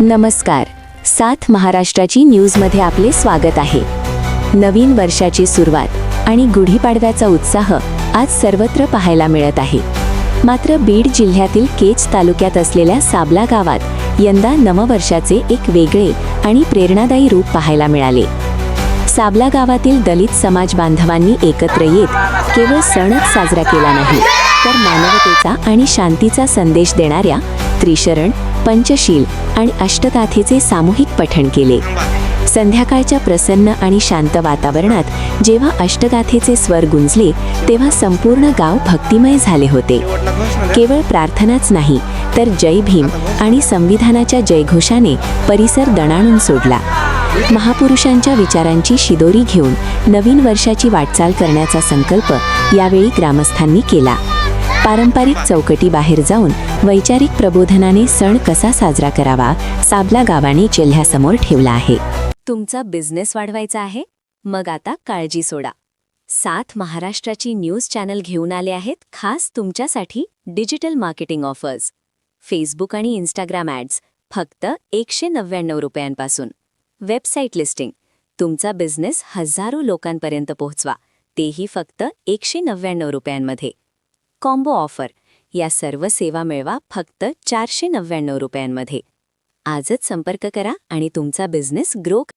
नमस्कार. साथ महाराष्ट्राची न्यूजमध्ये आपले स्वागत आहे. नवीन वर्षाची सुरुवात आणि गुढीपाडव्याचा उत्साह आज सर्वत्र पाहायला मिळत आहे. मात्र बीड जिल्ह्यातील केज तालुक्यात असलेल्या साबला गावात यंदा नववर्षाचे एक वेगळे आणि प्रेरणादायी रूप पाहायला मिळाले. साबला गावातील दलित समाज बांधवांनी एकत्र येत केवळ सणच साजरा केला नाही, तर मानवतेचा आणि शांतीचा संदेश देणाऱ्या त्रिशरण, पंचशील आणि अष्टगाथेचे सामूहिक पठण केले. संध्याकाळच्या प्रसन्न आणि शांत वातावरणात जेव्हा अष्टगाथेचे स्वर गुंजले तेव्हा संपूर्ण गाव भक्तिमय झाले होते. केवळ प्रार्थनाच नाही, तर जय भीम आणि संविधानाच्या जयघोषाने परिसर दणाणून सोडला. महापुरुषांच्या विचारांची शिदोरी घेऊन नवीन वर्षाची वाटचाल करण्याचा संकल्प यावेळी ग्रामस्थांनी केला. पारंपरिक चौकटीबाहेर जाऊन वैचारिक प्रबोधनाने सण कसा साजरा करावा साबला गावाने जिल्ह्यासमोर ठेवला आहे. तुमचा बिझनेस वाढवायचा आहे? मग आता काळजी सोडा. साथ महाराष्ट्राची न्यूज चॅनल घेऊन आले आहेत खास तुमच्यासाठी डिजिटल मार्केटिंग ऑफर्स. फेसबुक आणि इंस्टाग्राम ॲड्स फक्त 199 रुपयांपासून. वेबसाईट लिस्टिंग, तुमचा बिझनेस हजारो लोकांपर्यंत पोहोचवा, तेही फक्त 199 रुपयांमध्ये. कॉम्बो ऑफर, या सर्व सेवा मिळवा फक्त 499 रुपयांमध्ये. आजच संपर्क करा आणि तुमचा बिझनेस ग्रो